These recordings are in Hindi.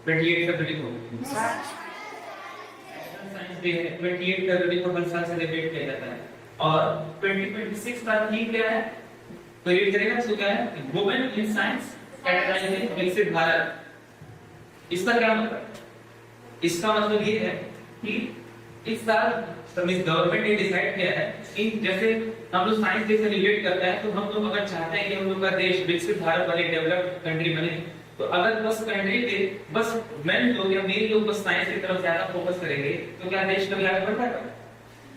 28 फरवरी को साइंस डे है। 28 फरवरी को हर साल सेलिब्रेट किया जाता है। और 2026 का थीम क्या है? तो ये करेगा सो क्या है? वुमेन इन साइंस कैटेगराइजिंग विकसित भारत। इसका क्या मतलब? इसका मतलब ये है कि इस साल गवर्नमेंट ने डिसाइड किया है कि जैसे हम लोग साइंस डे सेलिब्रेट करते हैं, तो हम लोग अगर चाहते हैं कि हम लोग का देश विकसित भारत बने, डेवलप्ड कंट्री बने, तो अगर बस कंट्री पे बस मेन लोग या मेन लोग बस साइंस की तरफ ज्यादा फोकस करेंगे, तो क्या देश कभी आगे बढ़ पाएगा?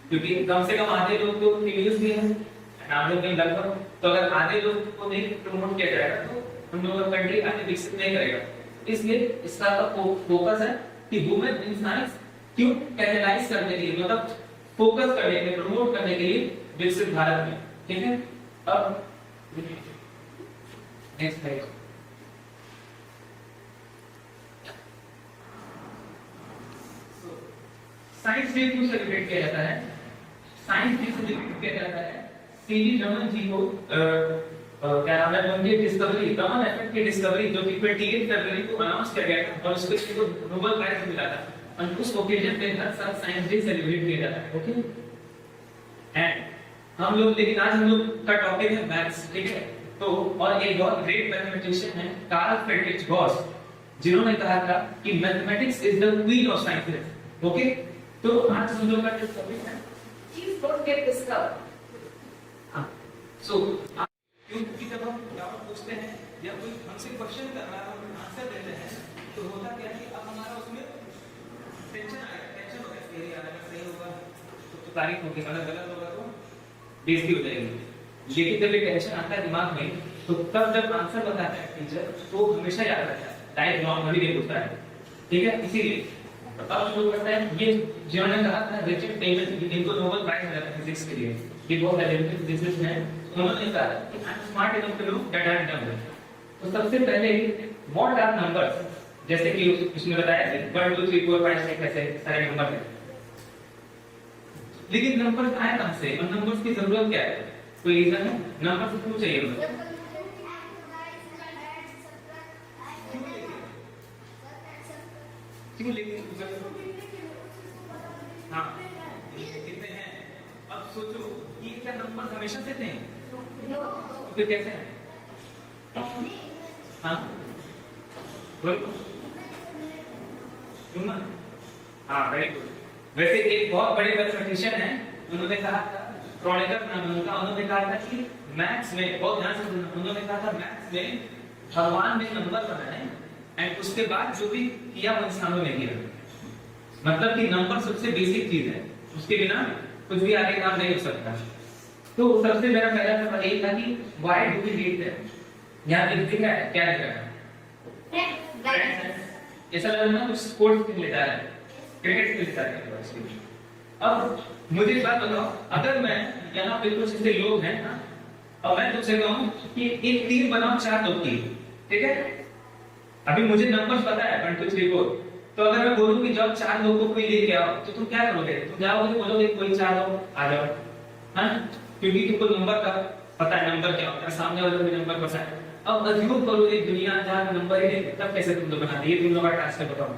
क्योंकि कम से कम आधे लोग तो इंग्लिश भी हैं, हम लोग नहीं लगभग, तो अगर आधे लोग को नहीं प्रमोट किया जाएगा तो हम लोग का कंट्री आगे विकसित नहीं करेगा। इसलिए इसका फोकस है कि वुमेन इन साइंस क्यों कैटेगराइज करने के लिए, मतलब फोकस करने के लिए, प्रमोट करने के लिए विकसित भारत में। ठीक है, अब नेक्स्ट पेज। साइंस डे क्यों सेलिब्रेट किया जाता है? साइंस डे सेलिब्रेट किया जाता है सीवी रमन जी को क्या नाम है उनकी डिस्कवरी, रमन इफेक्ट की डिस्कवरी, जो कि 28 फरवरी को अनाउंस किया गया था और उसको नोबेल प्राइज मिला था। और उस ओकेजन पे हर साल साइंस डे सेलिब्रेट किया जाता है। ओके, एंड हम लोग, लेकिन आज हम लोग का टॉपिक है मैथ्स। ठीक है, तो और एक बहुत ग्रेट मैथमेटिशियन है कार्ल फ्रेडरिक गॉस, जिन्होंने कहा था कि mathematics is the queen of sciences. Okay, तो आज हम लोग का जो टॉपिक है चीज डोंट गेट डिस्कवर। हां, सो क्योंकि जब हम डाउट पूछते हैं या कोई हमसे क्वेश्चन कर रहा है, हम आंसर देते हैं, तो होता क्या है कि अब हमारा उसमें टेंशन आएगा, टेंशन होगा कि यार अगर सही होगा तो तारीफ होगी, अगर गलत होगा तो बेइज्जती हो जाएगी। लेकिन जब ये टेंशन आता है दिमाग में, तो तब जब आंसर बताता है टीचर, तो हमेशा याद रहता है, टाइप रॉन्ग कभी नहीं पूछता है। ठीक है, इसीलिए अब जो करता है, ये जिन्होंने कहा था रिचर्ड टेलर, इनको नोबेल प्राइज मिला था फिजिक्स के लिए, ये बहुत टैलेंटेड फिजिसिस्ट हैं। उन्होंने कहा कि I am smart enough to know that I am done. तो सबसे पहले व्हाट आर नंबर्स, जैसे कि उसने बताया 1 2 3 4 5 6 ऐसे सारे नंबर हैं, लेकिन नंबर्स आए कहां से और नंबर्स की जरूरत क्या है? कोई रीजन है? नंबर्स क्यों चाहिए हमें? क्यों लेके हाँ कितने हैं? अब सोचो कि क्या नंबर हमेशा देते हैं? तो फिर कैसे हैं? हाँ बोलो। हाँ वेरी गुड। वैसे एक बहुत बड़े मैथमेटिशियन हैं, उन्होंने कहा था, क्रोनेकर नाम है उनका, उन्होंने कहा था कि मैथ्स में, बहुत ध्यान से सुनना, उन्होंने कहा था मैथ्स में भगवान ने नंबर बनाए एंड उसके बाद जो भी किया वो इंसानों ने किया। मतलब कि नंबर सबसे बेसिक चीज है, उसके बिना कुछ भी आगे काम नहीं हो सकता। तो सबसे मेरा पहला सवाल यही था कि why do we read that? यहां लिख दिया है, क्या लिखा है? ऐसा लग रहा है कुछ स्पोर्ट्स खेल लेता है, क्रिकेट खेल लेता है। अब मुझे एक बात बताओ, अगर मैं यहाँ पे कुछ ऐसे लोग हैं ना, और मैं तुमसे कहूँ कि एक टीम बनाओ 4 लोग की, ठीक है? अभी मुझे नंबर्स पता है 1 2 3 4, तो अगर मैं बोलूं कि जब 4 लोगों को कोई लेके आओ, तो तुम क्या करोगे? तुम जाओगे बोलोगे कोई 4 लोग आ जाओ, हाँ? क्योंकि तुमको नंबर का पता है, नंबर क्या होता है, सामने वाले को भी नंबर पता है। अब अज्यूम करो एक दुनिया जहाँ नंबर ही नहीं, तब कैसे तुम लोग बनाते? ये तुम लोग का टास्क है, बताओ।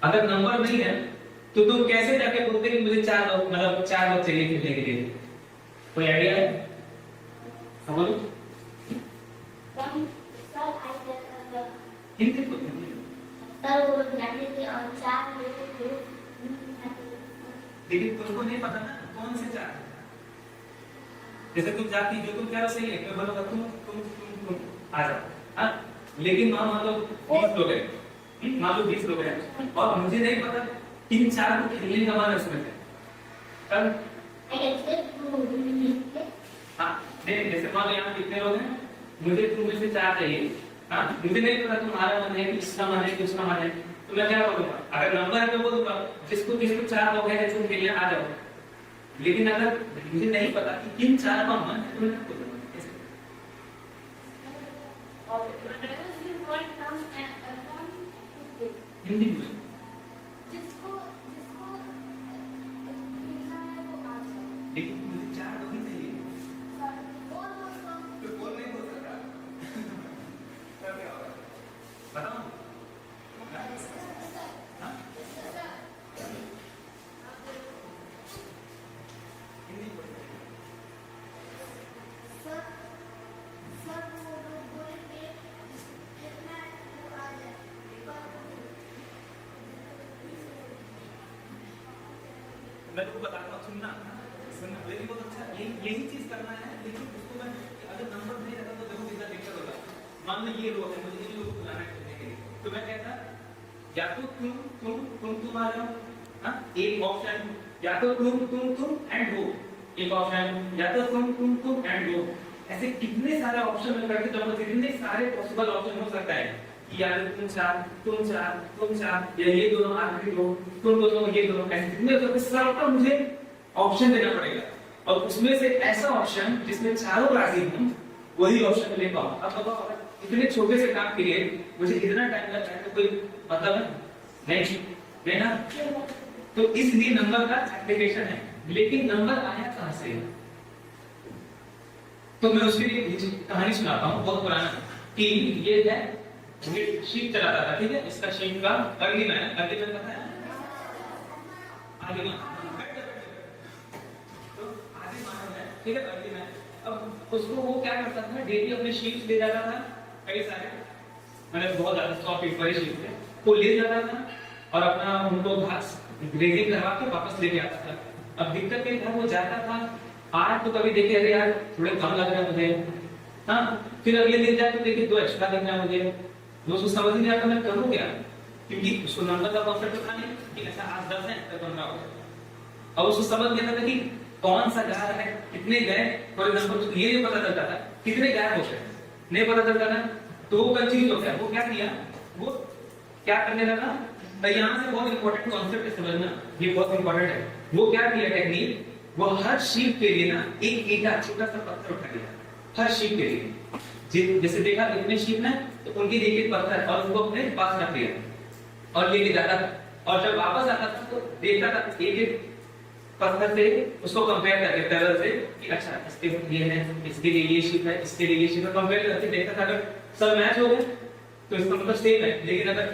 अगर नंबर नहीं है तो तुम कैसे जाके बोलते कि मुझे 4 लोग, मतलब 4 लोग चाहिए खेलने के लिए? कोई आइडिया है? समझो हिंदी को लेकिन तुमको नहीं पता ना कौन से 4। जैसे तुम जाती जो तुम कह रहे सही है, मैं बोलूंगा तुम आ जाओ, हाँ? लेकिन मान लो 20 लोग हैं, मान लो 20 लोग हैं और मुझे नहीं पता 3-4 को खेलने का मन है उसमें से, तब हाँ नहीं, जैसे मान लो यहाँ कितने लोग हैं, मुझे तुम में से 4 चाहिए, हाँ? मुझे नहीं पता तुम्हारा मन है कि इसका मन है कि उसका मन है, तो मैं क्या करूंगा? अगर नंबर है तो बोलूंगा जिसको 4 लोग हैं तुम खेलने आ जाओ। लेकिन अगर मुझे नहीं पता कि किन 4 का मन है तो मैं क्या करूंगा? हिंदी में लेकिन मुझे 4 लोग ही चाहिए, तो बोल नहीं हो सकता। क्या होगा बताओ? मैं तुमको बताता हूँ, सुनना सुनना, लेकिन बहुत अच्छा यही चीज करना है। लेकिन उसको मैं अगर नंबर नहीं रहता तो देखो कितना दिक्कत होगा। मान लो ये लोग है, मुझे ये लोग बुलाना है करने के लिए, तो मैं कहता या तो तुम आ जाओ, हाँ एक ऑप्शन, या तो तुम एंड वो एक ऑप्शन, या तो तुम एंड वो। ऐसे कितने सारे ऑप्शन में करके तो कितने सारे पॉसिबल ऑप्शन हो सकता है कि यार तुम चार या ये दोनों आखिरी दो, तुम दोनों ये दोनों, ऐसे कितने तो सबका मुझे ऑप्शन देना पड़ेगा और उसमें से ऐसा ऑप्शन जिसमें चारों राशि हो वही ऑप्शन ले पाऊं। अब बताओ इतने छोटे से काम के लिए मुझे इतना टाइम लग रहा है तो कोई मतलब नहीं ना। तो इसलिए नंबर का एप्लीकेशन है, लेकिन नंबर आया कहां से? तो मैं उसके लिए कहानी सुनाता हूँ बहुत पुराना कि ये है शीट चलाता था, ठीक है, इसका शीट का अर्ली मैन पता है, आगे तो आगे मानव है, ठीक है, अर्ली मैन। अब उसको वो क्या करता था, डेली अपने शीट्स ले जाता था, कई सारे मैंने बहुत ज्यादा 100 पेपर शीट थे, वो ले जाता था और अपना उनको घास ग्रेजिंग करवा के वापस लेके आता था। अब दिक्कत ये था, वो जाता था आज तो कभी देखे अरे यार थोड़े कम लग रहे हैं मुझे, हाँ फिर अगले दिन जाए तो देखिए 2 एक्स्ट्रा दिख रहा है मुझे, दोस्तों समझ नहीं आता मैं करूँ क्या, क्योंकि उसको नंबर का कॉन्सेप्ट था नहीं कि ऐसा आज 10 है तो 15 होगा। और उसको समझ नहीं आता था कि कौन सा जा रहा है, कितने गए, फॉर एग्जाम्पल ये नहीं पता चलता था कितने गायब हो गए, नहीं पता चलता था, तो वो कंफ्यूज हो गया। वो क्या किया, वो क्या करने लगा, तो यहाँ से बहुत इंपॉर्टेंट कॉन्सेप्ट समझना, ये बहुत इंपॉर्टेंट है। वो क्या किया टेक्निक, वो हर शीट के लिए ना एक ईटा छोटा सा पत्थर उठा लिया, हर शीट के लिए, जैसे देखा इतने शीट में तो उनके एक पत्थर और उनको अपने पास रख लिया और लेके जाता था, और जब वापस आता था तो देखता था एक एक पत्थर से उसको कंपेयर करके टेबल से कि अच्छा इसके ये है, इसके लिए ये शीट है, इसके लिए ये शीट है, कंपेयर करके देखता था। अगर सब मैच हो गए तो इसका मतलब सेम है, लेकिन अगर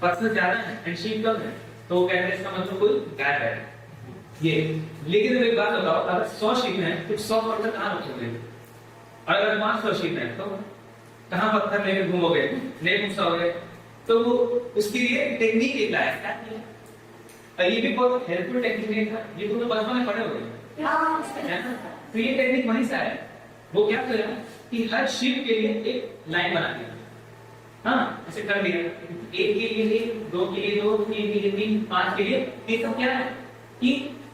पत्थर ज्यादा है एंड शीट कम है तो वो कहते हैं इसका मतलब कोई गैप है ये। लेकिन एक बात बताओ, अगर 100 शीट है तो 100 पत्थर कहाँ रखोगे, और अगर 500 शीट है तो कहाँ पत्थर लेके घूमोगे, नहीं घूम सकोगे। तो वो उसके लिए टेक्निक एक लाया है, और ये भी बहुत हेल्पफुल टेक्निक है, ये तुम बचपन में पढ़े होंगे। तो ये टेक्निक वहीं से आया, वो क्या किया कि हर शीट के लिए एक लाइन बना दिया, हाँ ऐसे कर दिया, एक के लिए 1, 2 के लिए 2, 3 के लिए 3, 5 के लिए, ये सब क्या है कि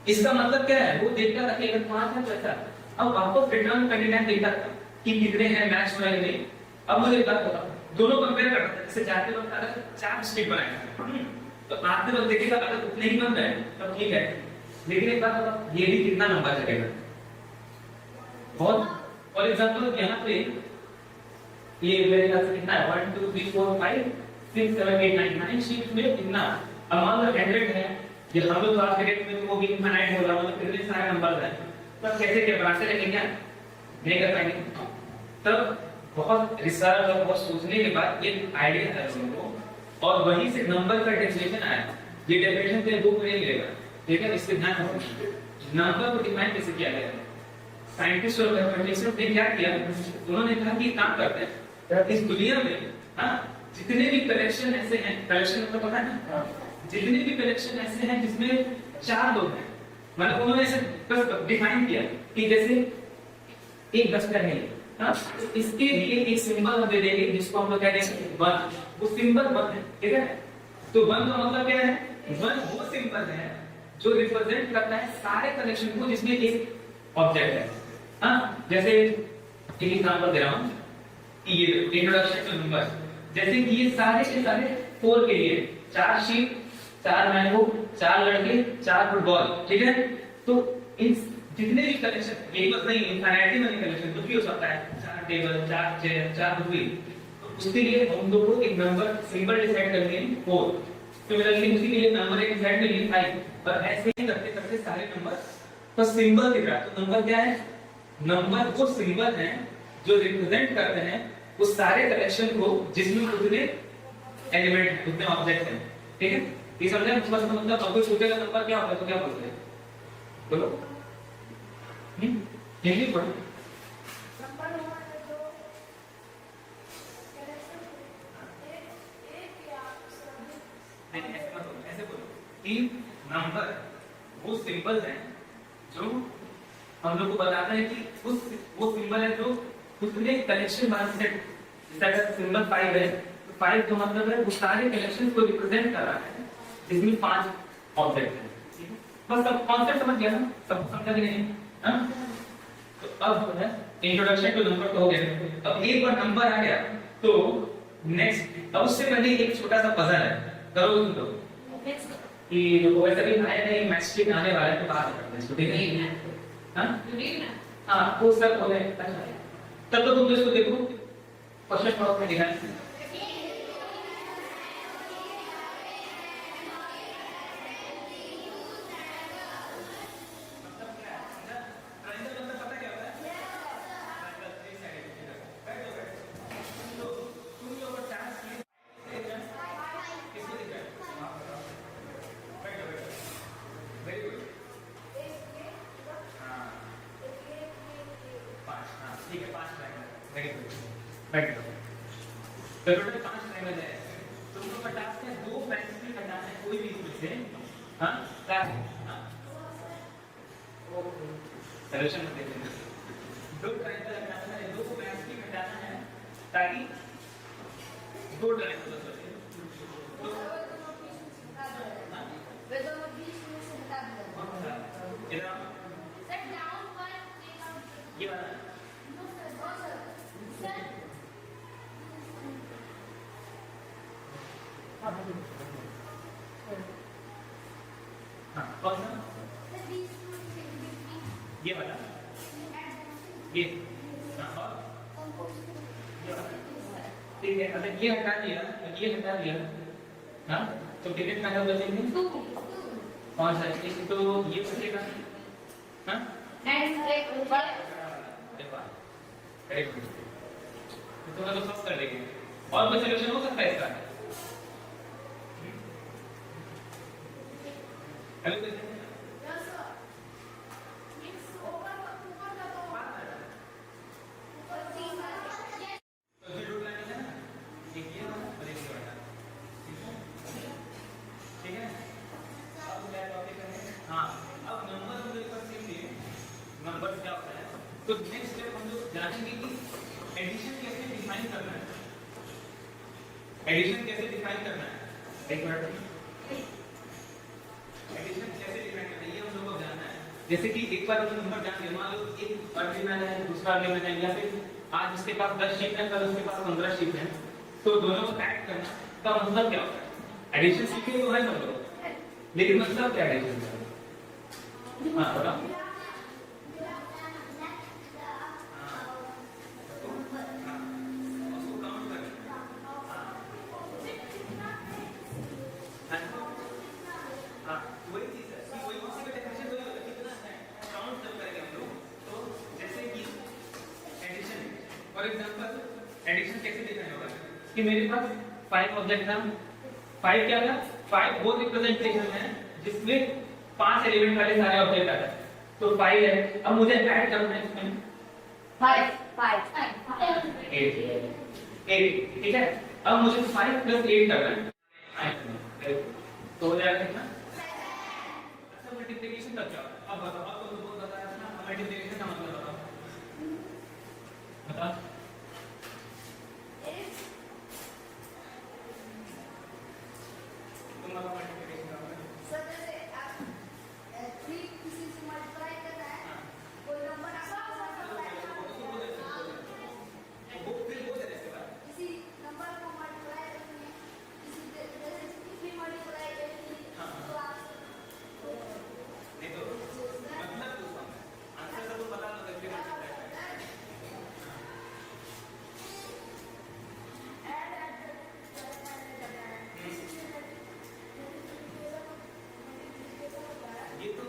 इसका मतलब क्या है, वो देखता था कि अगर 5 है तो ऐसा, अब वापस रिटर्न करने टाइम देखता था कि कितने हैं मैच में नहीं। अब मुझे एक बात बताओ, दोनों कंपेयर करता था, जैसे जाते वक्त अगर 4 स्ट्रिप बनाएगा तो आते वक्त देखिएगा अगर उतने ही बन रहे तब ठीक है, लेकिन एक बात बताओ ये भी कितना लंबा चलेगा बहुत। फॉर एग्जांपल यहाँ पे ये मेरे ख्याल से कितना है 1 2 3 4 5 6 7 8 9 9 शीट में कितना, अब मान लो 100 है, ये हम लोग आज के डेट में वो भी इनफाइनाइट हो रहा है, मतलब कितने सारे नंबर हैं, तब कैसे क्या बनाते रहेंगे, क्या नहीं कर पाएंगे। तब बहुत रिसर्च और बहुत सोचने के बाद ये आइडिया है उनको, और वहीं से नंबर का डेफिनेशन आया। ये डेफिनेशन तेरे बुक में नहीं मिलेगा, ठीक है, इसके ध्यान रखो। नंबर को डिफाइन कैसे किया गया है, साइंटिस्ट और मैथमेटिशियंस ने क्या किया, उन्होंने कहा कि काम करते हैं इस दुनिया में, हाँ जितने भी कलेक्शन ऐसे हैं, कलेक्शन मतलब पता है ना, जितने भी कलेक्शन ऐसे हैं जिसमें 4 लोग हैं, मतलब उन्होंने ऐसे बस डिफाइन किया कि जैसे एक डस्टर है, हाँ इसके लिए एक सिंबल हम दे देंगे जिसको हम लोग कहते हैं 1, वो सिंबल 1 है, ठीक है। तो 1 का मतलब क्या है, 1 वो सिंबल है जो रिप्रेजेंट करता है सारे कलेक्शन को जिसमें एक ऑब्जेक्ट है, हाँ जैसे एक एग्जांपल दे रहा हूँ कि ये इंट्रोडक्शन टू नंबर, जैसे कि ये सारे के सारे 4 के लिए 4 शीट, 4 मैंगो, 4 लड़के, 4 फुटबॉल, ठीक है। तो इन जितने भी कलेक्शन एक बस नहीं, इनफिनिटी में कलेक्शन कुछ भी हो सकता है, 4 टेबल, 4 चेयर, 4 कुछ भी, तो उसके लिए हम लोग को एक नंबर सिंबल डिसाइड करनी है 4, तो मेरा लिए उसी के लिए नंबर एक डिसाइड कर लिए 5, और ऐसे ही करते करते सारे नंबर तो सिंबल दिख रहा है। तो नंबर क्या है, नंबर वो सिंबल है जो रिप्रेजेंट करते हैं उस सारे कलेक्शन को जिसमें उतने एलिमेंट हैं, उतने ऑब्जेक्ट हैं, ठीक है। ये समझे, उसका मतलब अगर छोटे का नंबर क्या होता है तो क्या बोलते हैं, बोलो यही पढ़ो। ऐसे बोलो कि नंबर वो सिंबल है जो हम लोग को बताता है कि वो सिंबल है जो उसने कलेक्शन बना सेट। जैसे अगर सिंबल 5 है तो 5 का मतलब है वो सारे कलेक्शन को रिप्रेजेंट कर रहा है जिसमें 5 ऑब्जेक्ट हैं। बस सब कॉन्सेप्ट समझ गया ना, सब समझा कि नहीं? हाँ, तो अब जो है इंट्रोडक्शन टू नंबर तो हो गया। अब एक बार नंबर आ गया तो नेक्स्ट, अब उससे पहले एक छोटा सा पजल है, करो तुम लोग कि वैसे भी नया नया मैस्ट्रिक आने वाला है तो बात करते हैं, ठीक है? हाँ हाँ, वो सब हो गए। तब तो तुम इसको देखो क्वेश्चन फॉर्म में दिखाएं। तो टोटल 5 ट्रायंगल है। तुमको का टास्क है 2 पेंसिल हटाना है कोई भी इसमें से। हां क्या है? हां ओके, सॉल्यूशन में देखते हैं। 2 ट्रायंगल हटाना है, 2 पेंसिल हटाना है ताकि 2 ट्रायंगल बचे। ये वाला हाँ, कौन सा? ये वाला, ये हाँ, और ये वाला, ठीक है। अगर ये हटा दिया, ये हटा दिया, हाँ, तो कितने ट्रायंगल बचेंगे? कौन सा? एक तो ये बचेगा, हाँ, करेक्ट। तो हम लोग सब कर लेंगे और कोई सॉल्यूशन हो सकता है इसका? हेलो तो नेक्स्ट स्टेप हम लोग जानेंगे कि एडिशन कैसे डिफाइन करना है। एडिशन कैसे डिफाइन करना है? एक मिनट, एडिशन कैसे डिफाइन करना है ये हम लोग को जानना है। जैसे कि एक बार हम नंबर जान लिया, मान लो एक अर्गुमेंट है, दूसरा अर्गुमेंट है, या फिर आज उसके पास 10 शीट है, कल उसके पास 15 शीट है, तो दोनों को ऐड करना का मतलब क्या होता है? एडिशन सीखे तो है सब लोग, लेकिन मतलब क्या है एडिशन का? हां बताओ। फॉर एग्जांपल एडिशन कैसे डिफाइन होगा कि मेरे पास 5 ऑब्जेक्ट था, 5 क्या था? 5 वो रिप्रेजेंटेशन है जिसमें 5 एलिमेंट वाले सारे ऑब्जेक्ट आते हैं, तो 5 है। अब मुझे ऐड करना है इसमें 5 8, ठीक है। अब मुझे 5 + 8 करना है, तो हो जाएगा कितना? अच्छा, मल्टीप्लिकेशन का क्या? अब बताओ, अब तो तुमको बताया था ना मल्टीप्लिकेशन का मतलब बताओ, बता। तुम बताओ मल्टीप्लिकेशन का मतलब। सर जैसे आप 3 किसी से मल्टीप्लाई करना है, कोई नंबर आपको किसी नंबर को मल्टीप्लाई करनी है, किसी जैसे किसी मल्टीप्लाई करनी है, तो आप नहीं तो मतलब पूछो, आंसर तो बता दो कैसे मल्टीप्लाई करना है। ये तो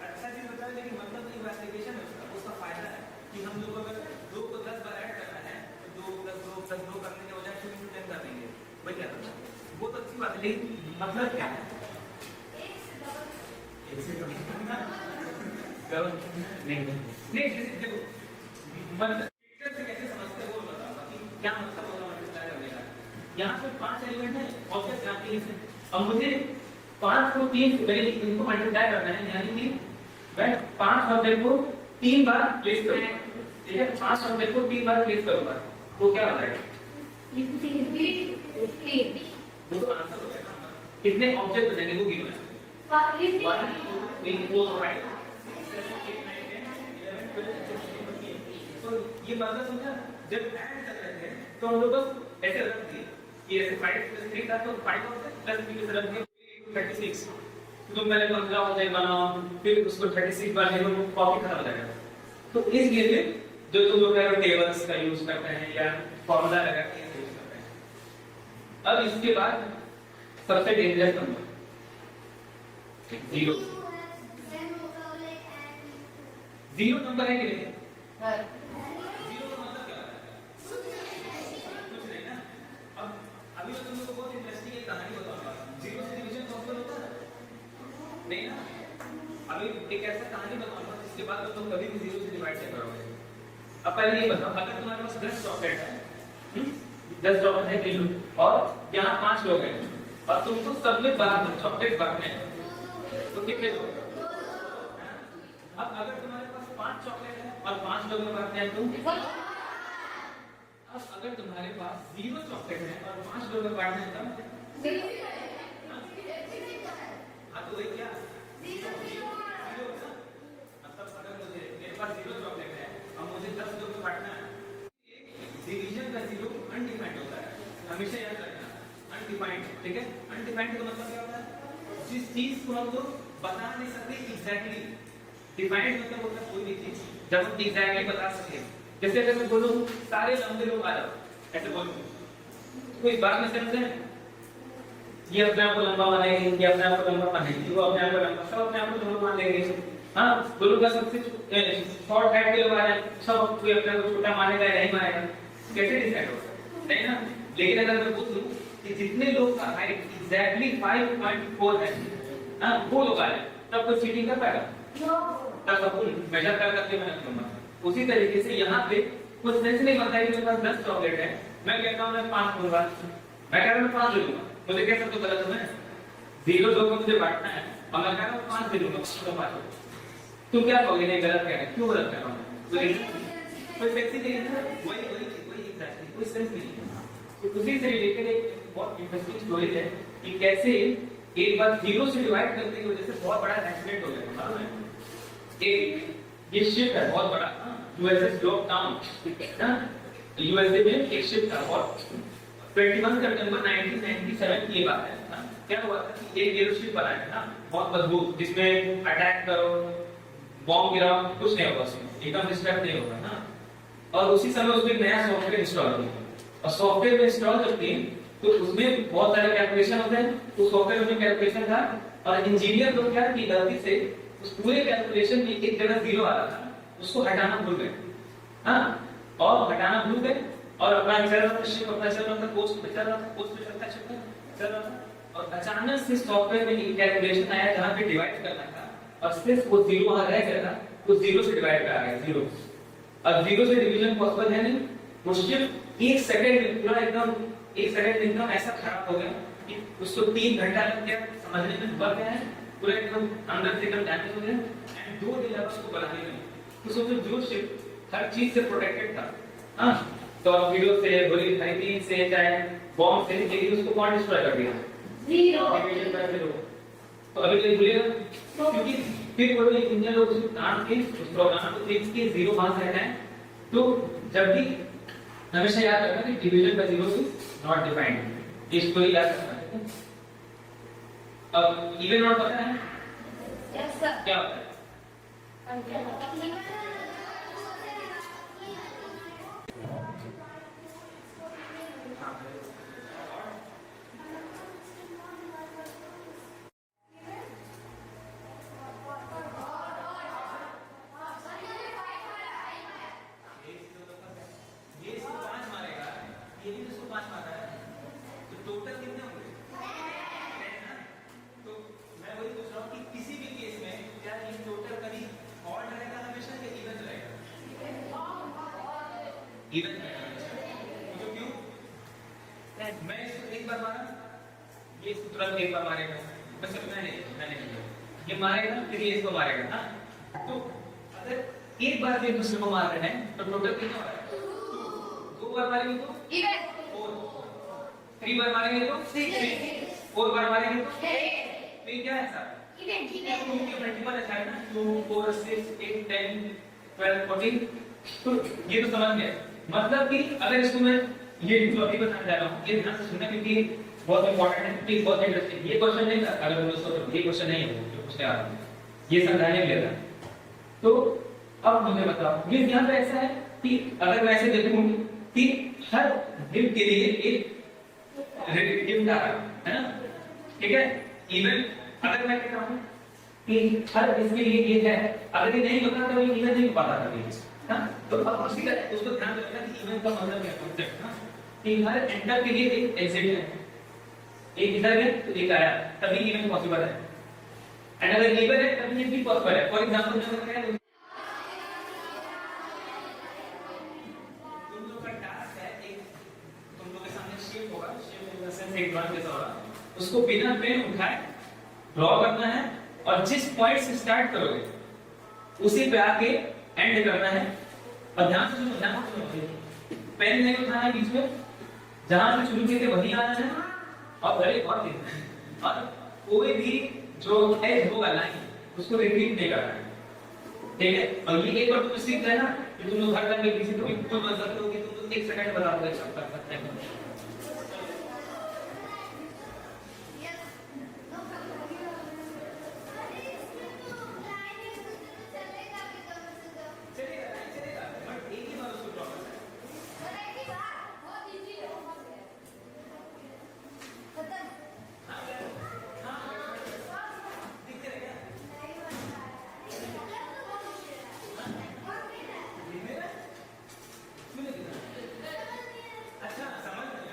अच्छा चीज बता, लेकिन मतलब ये एप्लीकेशन है उसका, उसका फायदा है कि हम लोग अगर 2 को 10 बार ऐड करना है तो 2 + 2 + 2 करने के बजाय 2 × 10 कर देंगे, वही क्या करना है? वो तो अच्छी बात है, लेकिन मतलब क्या है? एक से कम करो नहीं जैसे देखो मतलब से कैसे समझते हो बताओ कि क्या मतलब होगा मल्टीप्लाई करने का। यहाँ पे 5 एलिमेंट है, ऑब्जेक्ट यहाँ पे है। अब मुझे 5 को 3 पहले इनको मल्टीप्लाई करना है, यानी कि मैं 5 शब्द को 3 बार प्लेस करूंगा, ठीक है? 5 शब्द को 3 बार प्लेस करूंगा तो क्या हो जाएगा? वो तो आंसर हो जाएगा। कितने ऑब्जेक्ट बनेंगे वो गिनो है। 1 2 3 4 5 तो ये मतलब समझा, जब ऐड कर रहे थे तो हम लोग बस ऐसे रख दिए कि ऐसे 5 + 3 था तो 5 प्लस 3 के तरफ दिए 36। तो पहले 15 हो जाएगा बनाओ, फिर उसको 36 बार लेकर वो कॉपी खराब हो जाएगा। तो इसलिए जो तुम लोग टेबल्स का यूज करते हैं या फॉर्मूला लगा के यूज करते हैं। अब इसके बाद सबसे डेंजरस नंबर 0। 0 नंबर है कि नहीं? जीरो का मतलब क्या होता है? कुछ नहीं ना। अब अभी मैं तुम लोगों को बहुत इंटरेस्टिंग एक कहानी बताऊंगा। जीरो से डिवीजन पॉसिबल होता है? नहीं ना। अभी एक ऐसा कहानी बताऊंगा जिसके बाद तुम कभी भी जीरो से डिवाइड नहीं करोगे। अब पहले ये बताओ, अगर तुम्हारे पास 10 चॉकलेट है, 10 चॉकलेट है किलो, और यहाँ 5 लोग हैं और तुमको सब में बराबर चॉकलेट बांटने हैं, तो कितने लोग? अब अगर तुम्हारे पास 5 चॉकलेट है और 5 लोग में बांटने हैं तो अब अगर तुम्हारे पास 0 चॉकलेट है और 5 लोग में बांटने हैं तब हाँ तो वही क्या 0 मतलब अगर मुझे मेरे पास 0 चॉकलेट है और मुझे 10 लोग में बांटना है, डिवीजन का 0 अनडिफाइंड होता है, हमेशा याद रखना अनडिफाइंड, ठीक है? अनडिफाइंड का मतलब क्या होता है? जिस चीज को हम लोग बता नहीं सकते एग्जैक्टली। डिफाइंड मतलब होता है कोई भी चीज जब हम एग्जैक्टली बता सके। जैसे अगर मैं बोलूं सारे लंबे लोग आ जाओ, ऐसे बोलूं, कोई बात में समझे? ये अपने आप को लंबा मानेंगे, ये अपने आप को लंबा मानेंगे, वो अपने आप को लंबा, सब अपने आप को लंबा मान लेंगे। हाँ, बोलूंगा सबसे शॉर्ट हाइट के लोग आ जाए, सब कोई अपने को छोटा मानेगा या नहीं मानेगा, कैसे डिसाइड होगा? नहीं ना। लेकिन अगर मैं पूछूं कि जितने लोग का हाइट एग्जैक्टली 5.4 है, हाँ, वो लोग आ जाए, तब कोई चीटिंग कर पाएगा? तब अपन मेजर कर करके मैं करूंगा। उसी तरीके से यहाँ पे कुछ सेंस नहीं बनता है कि मेरे पास 10 चॉकलेट है, मैं कहता हूँ मैं 5 दूंगा, मैं कह रहा हूँ मैं 5 दूंगा, मुझे कह सकते हो गलत है? 0 लोग को मुझे बांटना है और मैं कह रहा हूँ 5 दे दूंगा, तो 5। तुम क्या कहोगे? नहीं, गलत कह रहे हैं। क्यों गलत कह रहा हूँ? कोई सेंस नहीं है, वही एग्जैक्टली कोई सेंस नहीं है। तो उसी से रिलेटेड एक बहुत इंटरेस्टिंग स्टोरी है कि कैसे एक बार 0 से डिवाइड करने की वजह से बहुत बड़ा एक्सीडेंट हो गया, मालूम है? एक ये शिप है बहुत बड़ा, यूएसएस जॉर्जटाउन, यूएसए में एक शिप था और 21 सितंबर 1997 की ये बात है ना। क्या हुआ था कि एक एयरशिप बनाया था बहुत मजबूत, जिसमें अटैक करो, बॉम्ब गिराओ, कुछ नहीं होगा उसमें, एकदम डिस्ट्रैक्ट नहीं होगा ना। और उसी समय उसमें नया सॉफ्टवेयर इंस्टॉल किया और सॉफ्टवेयर में इंस्टॉल करके तो उसमें बहुत सारे कैलकुलेशन होते हैं, तो सॉफ्टवेयर में कैलकुलेशन था और इंजीनियर लोग क्या की गलती से उस पूरे कैलकुलेशन में एक जगह 0 आ रहा था, उसको हटाना भूल गए। हाँ, और हटाना भूल गए और अपना चल रहा था, शिप अपना चल रहा था, पोस्ट पे चल रहा था, पोस्ट पे चल रहा था और अचानक से सॉफ्टवेयर में एक कैलकुलेशन आया जहां पे डिवाइड करना था और सिर्फ वो 0 वहां रह गया था, तो 0 से डिवाइड करा गया 0। अब 0 से डिवीजन पॉसिबल है नहीं, वो सिर्फ 1 सेकंड पूरा एकदम 1 सेकंड एकदम ऐसा खराब हो गया कि उसको 3 घंटा लग गया समझने में, हुआ क्या है पूरा एकदम अंदर से एकदम डैमेज हो गया एंड 2 दिन लगा उसको बनाने में। तो सोचो जो शिप हर चीज से प्रोटेक्टेड था, हाँ, तो वीडियो से, गोली खरीदी से, चाहे बॉम्ब से, लेकिन उसको कौन डिस्ट्रॉय कर दिया? 0। तो अभी तो भूलिएगा, क्योंकि फिर कोई इंजीनियर लोग उसको काट के उस प्रोग्राम को फिक्स के 0 वहां से हटाए। तो जब भी हमेशा याद रखना कि डिवीजन का 0 इज नॉट डिफाइंड, इसको ही याद रखना है। अब इवन नॉट पता है? Yes sir. क्या होता है? ये इसको 5 मारेगा, ये भी इसको 5 मारा है, तो टोटल कितने होंगे? 10 ना। तो मैं वही पूछ रहा हूँ कि किसी भी केस में क्या ये टोटल करीब ऑड रहेगा हमेशा या इवन रहेगा? इवन रहेगा हमेशा। तो क्यों? मैं इसको एक बार मारा, ये इसको तुरंत एक बार मारेगा, बस मैंने ये मारेगा फिर ये इसको मारेगा। हाँ, तो अगर एक बार भी दूसरे को मार रहे हैं तो टोटल कितना हो रहा है? 2 बार मारेंगे तो इवन 4, 3 बार मारेंगे तो 6, 4 बार मारेंगे तो 8। तो ये क्या है सर? इवन टू के मल्टीपल है ना, 2 4 6 8 10 12 14। तो ये तो समझ गए। मतलब कि अगर इसको मैं ये जो अभी बताने जा रहा हूँ ये ध्यान से सुनना, क्योंकि बहुत इंपॉर्टेंट है, प्लीज बहुत इंटरेस्टिंग। ये क्वेश्चन नहीं था, अगर मैं उसको ये क्वेश्चन नहीं है जो पूछने आ रहा हूँ, ये समझाने के लिए था। तो अब मुझे बताओ, ये यहाँ पे ऐसा है कि अगर मैं ऐसे देखूं कि हर गिफ्ट के लिए एक गिफ्ट आ रहा है ना, ठीक है। इवन अगर मैं कहता हूँ कि हर इसके लिए ये है, अगर ये नहीं होता तो ये इवन नहीं हो पाता कभी। हाँ, तो अब उसी का उसको ध्यान रखना कि इवन का मतलब क्या कॉन्सेप्ट, हाँ, कि हर एंटर के लिए एक एग्जिट है, एक इधर है तो एक आया, तभी इवन पॉसिबल है। एंड अगर इवन है तभी ये भी पॉसिबल है। फॉर एग्जांपल मैं क्या है, तुम लोग का टास्क है, एक तुम लोग के सामने शेप होगा, शेप इन द सेंस एक ड्राइंग जैसा होगा, उसको बिना पेन उठाए ड्रॉ करना है और जिस पॉइंट से स्टार्ट करोगे उसी पे आके एंड करना है। और ध्यान से सुनो, ध्यान से सुनो, पेन नहीं उठाना है बीच में, जहां से शुरू किए थे वहीं आना है और अरे और देखना है, और कोई भी जो एज होगा लाइन उसको रिपीट नहीं करना है, ठीक है। और ये एक बार तुम सीख गए ना कि तुम लोग हर टाइम में किसी को भी कोई बता सकते हो कि तुम 1 सेकंड बता दोगे सब कर सकते हैं। Yes no problem. अरे इसमें तो लाइन है तो चलेगा भी कम से कम। चलेगा बट एक ही बार उसको ड्रॉ करना है। और एक ही बार बहुत इजी है, हो गया खत्म। दिखते रहेगा। नहीं बनता है, मतलब तो बहुत मुश्किल है, बहुत मुश्किल है। दिख रहा है? क्यों नहीं दिख रहा? अच्छा समझ गया।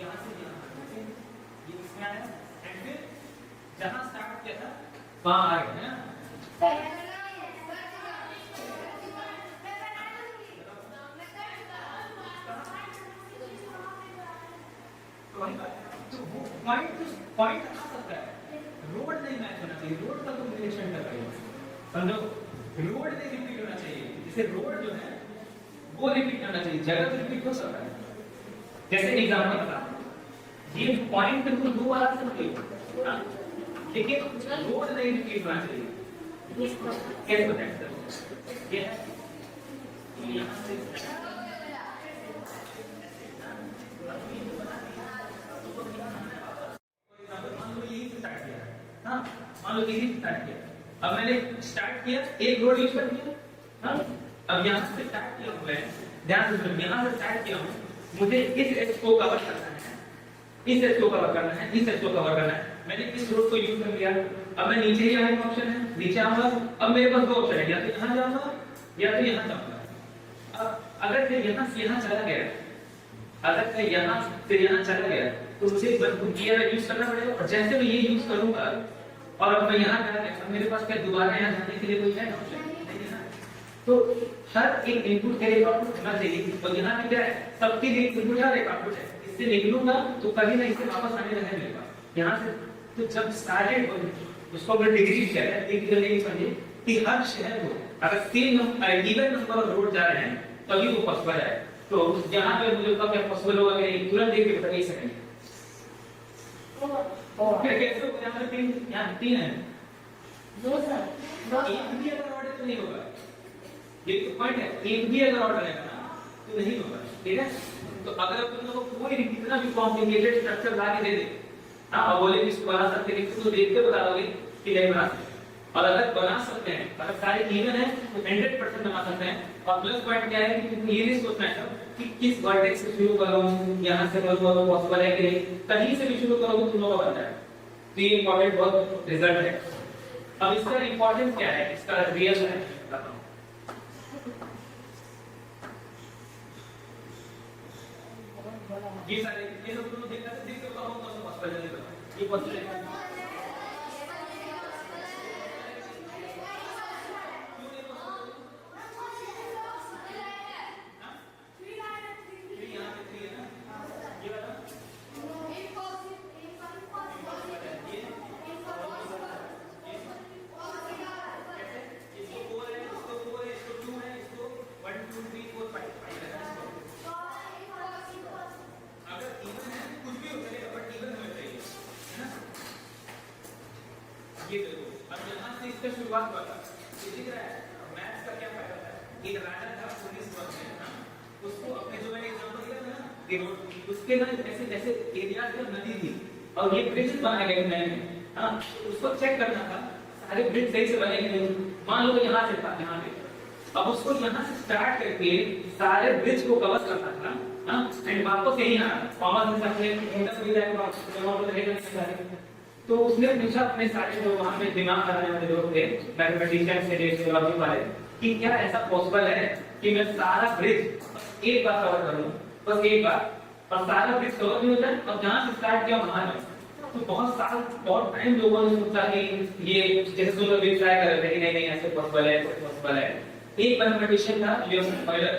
यहाँ से यहाँ, ये इसमें आया एंड फिर जहाँ स्टार्ट किया था वहाँ आ गया ना। तो वो पॉइंट आ सकता है, रोड नहीं मैच होना चाहिए, रोड का तुम रिलेशन कर रहे हो, समझो, रोड नहीं रिपीट होना चाहिए, जैसे रोड जो है वो रिपीट होना चाहिए, जगह तो रिपीट हो सकता है। जैसे एग्जांपल बता, ये पॉइंट बिल्कुल दो वाला से नहीं हो, लेकिन रोड नहीं रिपीट होना चाहिए। कैसे बताएं सर? ये है यहाँ से मान लो यही स्टार्ट किया, अब मैंने स्टार्ट किया एक रोड यूज कर दिया, हाँ अब यहाँ से स्टार्ट किया हुआ है, ध्यान से सुनो, यहाँ से स्टार्ट किया हूँ, मुझे इस एज को कवर करना है, इस एज को कवर करना है, इस एज को कवर करना है, मैंने इस रोड को यूज कर लिया। अब मैं नीचे ही आने का ऑप्शन है, नीचे आऊंगा, अब मेरे पास दो ऑप्शन है, या तो यहाँ जाऊंगा या तो यहाँ जाऊंगा। अब अगर मैं यहाँ से यहाँ चला गया, अगर मैं यहाँ से यहाँ चला गया तो मुझे गियर यूज करना पड़ेगा, और जैसे मैं ये यूज करूंगा और अब मैं यहाँ जा रहा हूँ, मेरे पास क्या दोबारा यहाँ जाने के लिए कोई है ऑप्शन नहीं है ना। तो हर एक इनपुट के लिए आउटपुट होना चाहिए, और यहाँ पे क्या है, सबके लिए इनपुट है और एक आउटपुट है, इससे निकलूंगा तो कभी ना इसे वापस आने रहेगा मेरे पास यहाँ से। तो जब स्टार्टेड उसको अगर डिग्री क्या है, एक नहीं समझिए कि हर शहर को अगर same even number of road जा रहे हैं तभी वो पॉसिबल है। तो यहाँ पे मुझे क्या पॉसिबल होगा कि तुरंत देख के बता नहीं सकेंगे, फिर कैसे होगा? यहाँ पे तीन है, एक भी अगर ऑर्डर तो नहीं होगा, ये तो पॉइंट है, एक भी अगर ऑर्डर है ना तो नहीं होगा, ठीक है। तो अगर तुम लोग कोई भी कितना भी कॉम्प्लिकेटेड स्ट्रक्चर ला के दे दे, हाँ और बोले इसको बना सकते हैं, तो देख के बता दोगे कि नहीं बना सकते, और अगर बना सकते हैं, अगर सारे इवन है तो 100% बना सकते हैं। और प्लस पॉइंट क्या है कि तुमको ये नहीं सोचना है कि किस वर्टेक्स से शुरू करूं, यहाँ से करूं, अगर पॉसिबल है कि नहीं, कहीं से भी शुरू करोगे तुम लोगों का बनता है। तो ये इंपॉर्टेंट बहुत रिजल्ट है। अब इसका इंपॉर्टेंस क्या है, इसका रियल है, बताता हूं। ये सारे ये सब तुम देखना देख के बताओ कौन सा पॉसिबल है, ये पॉसिबल है। ये देखो, अब यहाँ से इसका शुरुआत हुआ था, ये दिख रहा है मैथ्स का क्या फायदा था, एक राजा था पुलिस वर्ग में ना, उसको अपने जो मैंने एग्जांपल दिया था ना कि रोड, उसके ना ऐसे ऐसे एरिया में नदी थी और ये ब्रिज बनाए गए नए में, हाँ उसको चेक करना था सारे ब्रिज सही से बने कि नहीं। मान लो यहाँ से था, यहाँ पे, अब उसको यहाँ से स्टार्ट करके सारे ब्रिज को कवर करना था, हाँ एंड वापस यही आना, कॉमर्स में सबसे इंटर मिल जाएगा, तो उसने पूछा अपने सारे जो वहां पे दिमाग लगाने वाले लोग थे, मैथमेटिशियंस थे, जियोलॉजी वाले, कि क्या ऐसा पॉसिबल है कि मैं सारा ब्रिज एक बार कवर करूं, बस एक बार, और सारा ब्रिज कवर नहीं होता है, और जहां से स्टार्ट किया वहां जाऊं। तो बहुत साल बहुत टाइम लोगों ने सोचा कि ये जैसे सोलर ब्रिज ट्राई कर रहे थे कि नहीं नहीं ऐसे पॉसिबल है, पॉसिबल है। एक मैथमेटिशियन था लियोस ऑयलर,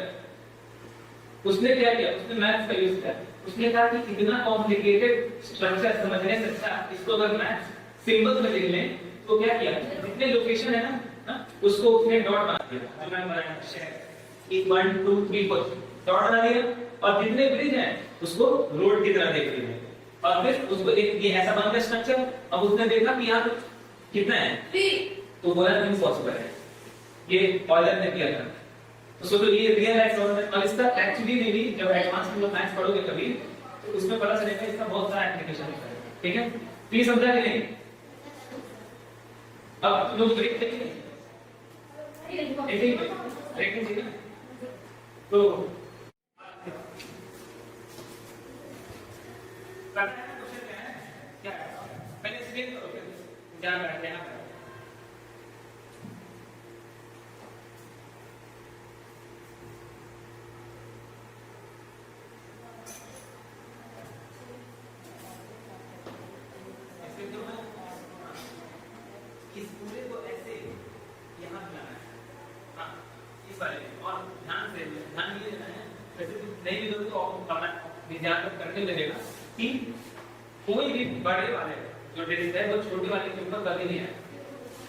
उसने क्या किया, उसने मैथ्स का यूज किया, उसने कहा कि इतना कॉम्प्लिकेटेड स्ट्रक्चर समझने से अच्छा इसको अगर मैथ्स सिंबल्स में लिख लें, तो क्या किया, जितने लोकेशन है ना उसको उसने डॉट बना दिया, जो मैं बनाया शहर 1 2 3 4 डॉट बना दिया, और जितने ब्रिज हैं उसको रोड की तरह देख लिया, और फिर उसको एक ये ऐसा बन गया स्ट्रक्चर। अब उसने देखा कि यार कितना है 3, तो बोला इम्पॉसिबल है, ये ऑयलर ने किया था। तो सोचो ये रियल एक्सपेरिमेंट, और इसका एक्चुअली में भी जब एडवांस में मैथ्स पढ़ोगे कभी तो उसमें पता चलेगा इसका बहुत सारा एप्लीकेशन है, ठीक है। तो ये समझा कि नहीं? अब लोग ब्रेक देखेंगे, ब्रेक ठीक है। तो क्वेश्चन क्या है, पहले एक्सप्लेन करो फिर क्या है। ध्यान करने लगेगा कि कोई भी बड़े वाले जो डिजिट है वो छोटे वाले के ऊपर कभी नहीं है।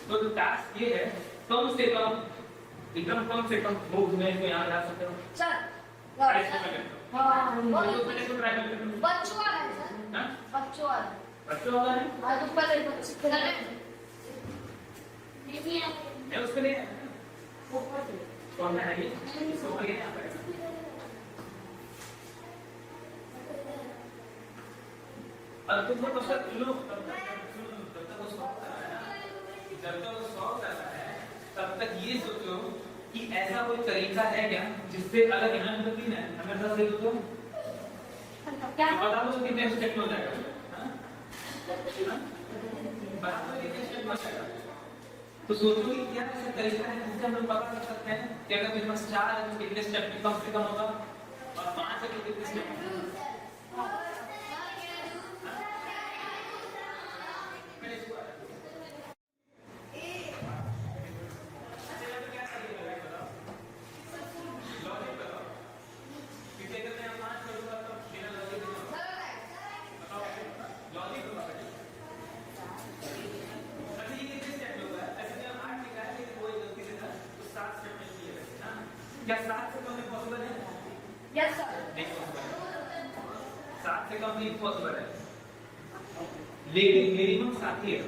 तो टास्क ये है कम से कम एकदम कम से कम मूव में इसको यहाँ ला सकते हो। सर हाँ तो ट्राई करते हैं। बच्चों वाला है सर। हाँ बच्चों वाला बच्चों वाला है आज ऊपर है बच्चे नहीं है मैं उसके लिए कौन है ये इसको आगे यहाँ पर अब तुम लोग तब तक सुनो जब तक वो सॉल्व कर रहा है ना जब तक वो सॉल्व कर रहा है तब तक ये सोचो कि ऐसा कोई तरीका है क्या जिससे अलग यहाँ नंबर 3 है हमें बता दे दो क्या तो बता दो कितने स्टेप में हो जाएगा हाँ बता दो कितने स्टेप में हो जाएगा तो सोचो कि क्या ऐसा तरीका है जिससे हम लोग पता कर सकते हैं कि अगर मेरे पास 4 है तो कितने स्टेप कम से कम होगा और 5 है तो कितने स्टेप क्या 7 से कम पॉसिबल है? यस सर नहीं पॉसिबल। 7 से कम नहीं पॉसिबल है। लेकिन मिनिमम 7 ही है।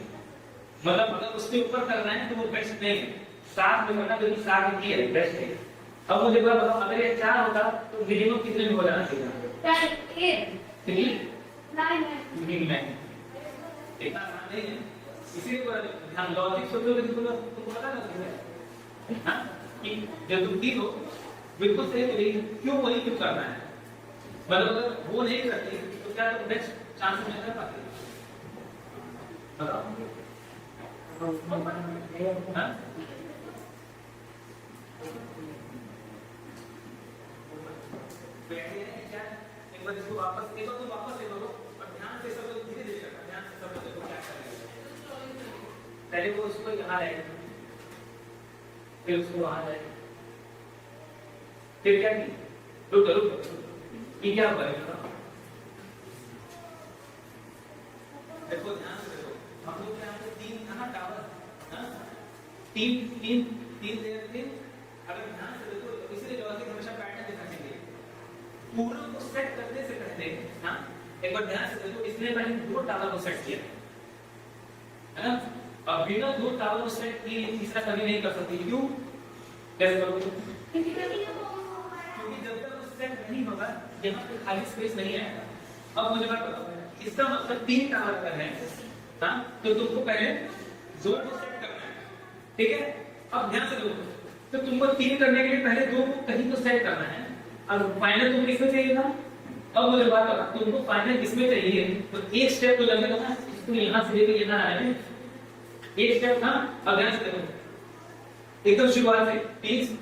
मतलब अगर उसके ऊपर करना है तो वो बेस्ट नहीं है। 7 में करना क्योंकि 7 ही है बेस्ट है। अब मुझे बताओ अगर ये 4 होता तो मिनिमम कितने में हो जाना चाहिए? 3 9 इतना आसान नहीं है। इसीलिए ध्यान लॉजिक सोचोगे तो तुमको पता ना चलेगा हाँ कि जब तुम ठीक हो बिल्कुल सही तो क्यों वही क्यों करना है मतलब अगर वो नहीं करती तो क्या तुम नेक्स्ट चांस में कर पाते बताओ हाँ बैठे हैं क्या एक बार इसको वापस ले लो और ध्यान से सब लोग धीरे-धीरे करना ध्यान से सब लोग देखो क्या कर रहे हैं पहले वो उसको यहाँ लाएगा फिर उसको वहां लाएगा फिर क्या की रुक ये क्या हुआ है देखो ध्यान से देखो हम लोग यहाँ पे 3 था ना टावर हाँ 3 लेयर थे अगर ध्यान से देखो इसलिए लॉजिक हमेशा पैटर्न देखना चाहिए पूरा को सेट करने से पहले हाँ एक बार ध्यान से देखो इसने पहले 2 टावर को सेट किया है ना अब बिना 2 टावर को सेट किए तीसरा कभी नहीं कर सकती क्यों कैसे करोगे क्योंकि जब तक वो सेट नहीं होगा यहाँ पे खाली स्पेस नहीं आएगा अब मुझे बात बताओ इसका मतलब 3 टावर करना है हाँ तो तुमको पहले 2 को सेट करना है ठीक है अब ध्यान से देखो तो तुमको 3 करने के लिए पहले 2 को कहीं तो सेट करना है और फाइनल तुमको किसमें चाहिए था अब मुझे बात बताओ तुमको फाइनल किसमें चाहिए तो एक स्टेप तो लगेगा ना इसको यहाँ से लेकर यहाँ आए एक स्टेप था अब ध्यान से देखो एकदम शुरुआत से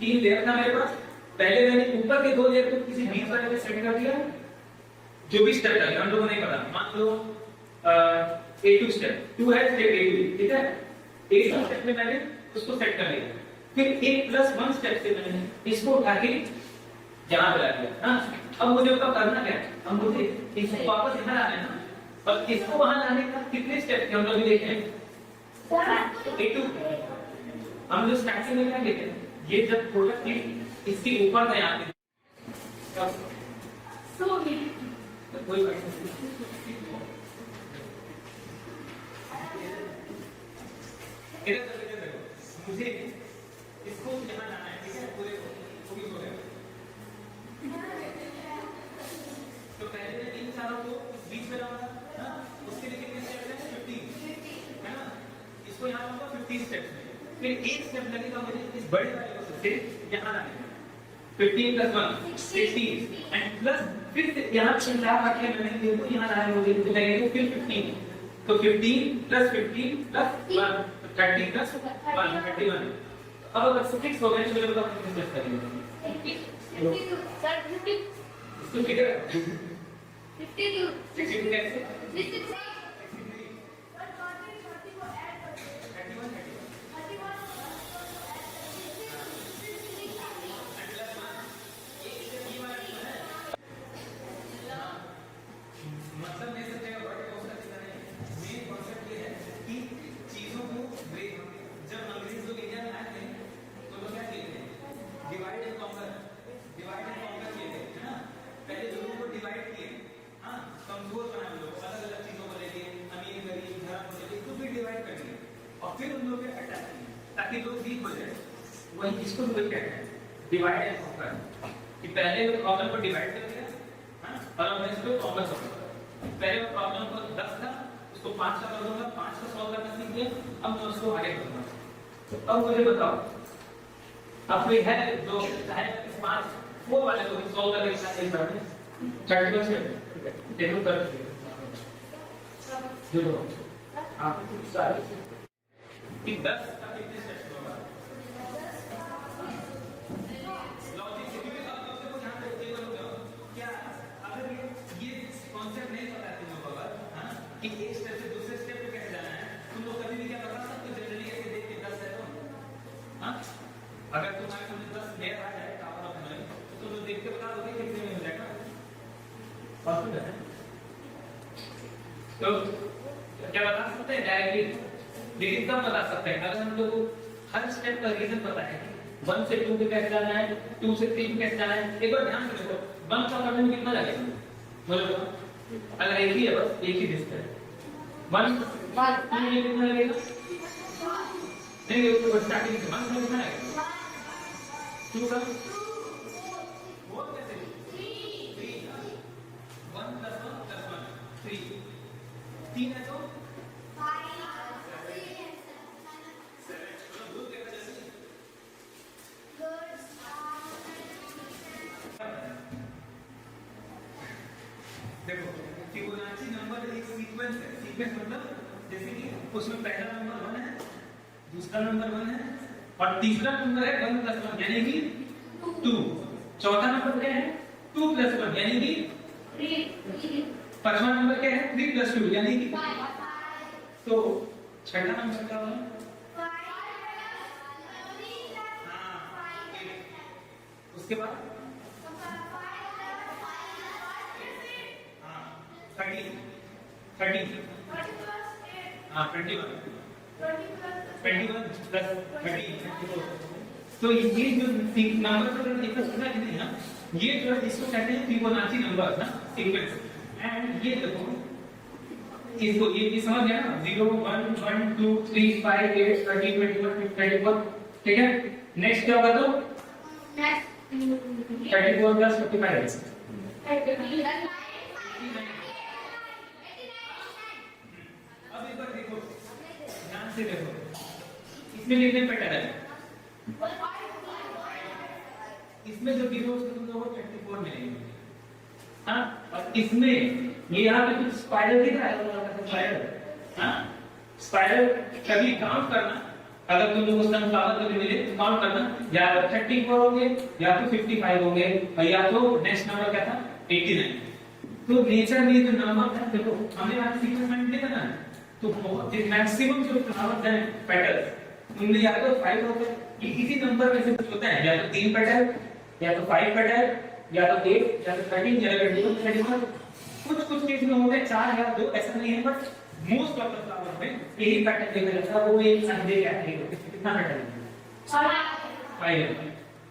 3 लेयर था मेरे पास पहले मैंने ऊपर के 2 लेयर को किसी बीच वाले पे सेट कर दिया जो भी स्टेप है हम लोगों को नहीं पता मान लो A2 स्टेप 2 है स्टेप A2 ठीक है एक स्टेप में मैंने उसको सेट कर लिया फिर एक प्लस 1 स्टेप से मैंने इसको उठा के यहाँ पे ला दिया हाँ अब मुझे उसका करना क्या है अब मुझे इसको वापस यहाँ लाना है ना और इसको वहां लाने का कितने स्टेप थे हम लोग देखें A2 हम जो स्टार्टिंग में क्या कहते हैं ये जब प्रोडक्ट इसके ऊपर था यहाँ पे तो कोई बात नहीं इधर देखो मुझे इसको यहाँ लाना है ठीक है पूरे को भी हो गया तो पहले मैं 3 चारों को इस बीच में लाऊंगा हाँ उसके लिए कितने स्टेप्स हैं 15 है ना इसको यहाँ लाऊंगा 50 स्टेप्स में फिर एक स्टेप लगेगा मुझे इस बड़े वाले को से यहाँ लाने में 15 plus 1 16 एंड प्लस फिर यहाँ चिल्ला रखे मैंने देखो यहाँ लाए मुझे लगेगा फिर 15 तो 15 plus 15 plus 1 30 plus 1 31 अब अगर 6 हो गए तो मुझे बताओ कितने स्टेप करेंगे सर 50 इसको किधर 52 62 कैसे 63 31 मतलब नहीं सकते वर्ड हो सकता नहीं। मेन कॉन्सेप्ट ये है कि चीजों को ब्रेक, जब अंग्रेज लोग इंडिया में आए थे तो लोग क्या किए थे, डिवाइड एंड कॉन्कर किए थे, है ना। पहले लोगों को डिवाइड किए, हाँ, कमजोर बनाए लोग, अलग अलग चीजों को लेके, अमीर गरीब धर्म को लेके कुछ भी डिवाइड कर दिए और फिर उन लोगों पे अटैक किए ताकि लोग वीक हो जाए। वही इसको भी कहते हैं डिवाइड एंड कॉन्कर, कि पहले वो प्रॉब्लम को डिवाइड कर दिया, हाँ, और अब इसको कॉन्कर कर दिया। पहले वो प्रॉब्लम को 10 था, उसको 5 का कर दूंगा, 5 का सॉल्व करना सीख लिया, अब मैं उसको आगे करूंगा। तो अब मुझे बताओ, अब कोई है जो चाहे 5 4 वाले को सॉल्व करने की कोशिश कर रहे हैं, 31 से देखो कर दो आप सारे कि 10 का कितने स्टेप्स होगा लॉजिक से, क्योंकि आप सबसे को ध्यान रखिए क्या, अगर ये कॉन्सेप्ट नहीं पता है तुम लोगों को, हां, कि एक स्टेप से दूसरे स्टेप पे कैसे जाना है, तुम लोग कभी भी क्या बता सकते हो जनरली ऐसे देख के 10 है तो, हां, अगर तुम्हारे सामने 10 लेयर आ जाए टावर ऑफ नॉइज तो तुम लोग देख के बता दोगे कितने में हो जाएगा, पॉसिबल है। तो क्या बता सकते हैं डायरेक्टली, लेकिन कब बता सकते हैं अगर हम लोग को हर स्टेप का रीजन पता है, 1 से 2 पे कैसे जाना है, 2 से 3 पे कैसे जाना है। एक बार ध्यान से देखो 1 का करने में कितना लगेगा, बोलो अगर एक ही है, बस एक ही डिस्क है 1 2 में कितना लगेगा, नहीं वो स्टार्टिंग से 1 में कितना लगेगा, 2 का 4 कैसे 3 1 + 1 + 1 3 3 है तो 5 देखो फिबोनाची नंबर एक सीक्वेंस है, सीक्वेंस मतलब जैसे कि उसमें पहला नंबर 1 है, दूसरा नंबर 1 है और तीसरा नंबर है 1 + 1 यानी कि 2, चौथा नंबर क्या है 2 + 1 यानी कि 3 पांचवा नंबर क्या है 3 + 2 यानी कि 5 तो छठा नंबर क्या होगा, 5 हाँ, उसके बाद हाँ 30 हाँ 21 + 30 तो ये जो नंबर को देखो सुना कि नहीं ना, ये जो है इसको कहते हैं फिबोनाची नंबर ना सीक्वेंस। एंड ये देखो इसको ये समझ गया ना, 0 1 1 2 3 5 8 30 21 24, ठीक है। नेक्स्ट क्या होगा तो 34 + 55 अब एक बार देखो ध्यान से देखो, इसमें लिखने पैटर्न है, इसमें जो गिरो उसको तुम लोगों को 24 मिलेंगे, हाँ, और इसमें ये यहाँ पे कुछ स्पाइरल दिख रहा है, स्पाइरल, हाँ, स्पाइरल कभी काउंट करना, अगर तुम लोग सनफ्लावर कभी मिले तो काउंट करना, या 34 होंगे या तो 55 होंगे या तो नेक्स्ट नंबर क्या था 89। तो नेचर में जो नंबर है देखो हमने आज सीक्वेंस में देखा ना, तो बहुत मैक्सिमम जो फ्लावर्स हैं पेटल्स उनमें या तो 5 होते हैं, ये इसी नंबर में से कुछ होता है, या तो 3 पेटल या तो 5 पेटल या तो 8 या तो 13 या तो 21, कुछ केस में होंगे 4 या 2, ऐसा नहीं है, but most of the flowers में यही पैटर्न देखा जाता है। वो एक संडे क्या है, कितना पैटर्न है 5।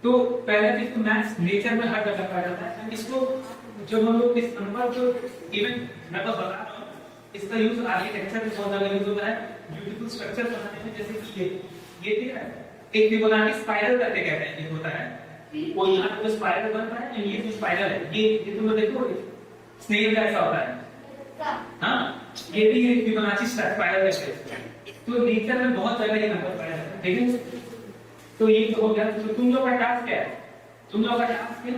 तो पहला चीज तो मैथ्स नेचर में हर जगह पाया जाता है, इसको जब हम लोग इस नंबर को इवन मैं तो बता रहा हूँ, इसका यूज आर्किटेक्चर में बहुत ज्यादा यूज होता है, ब्यूटीफुल स्ट्रक्चर बनाने में, जैसे कि ये ठीक है एक फिबोनाची स्पाइरल करके कहते हैं, ये होता है वो यहाँ पे स्पाइरल बन रहा है, ये जो स्पाइरल है ये तुम लोग देखो स्नेल का ऐसा होता है, हाँ, ये भी एक फिबोनाची स्पाइरल है। तो नेचर में बहुत जगह ये नंबर पाया जाता है, ठीक है। तो ये तो हो गया, तो तुम लोग का टास्क क्या है, तुम लोग का टास्क है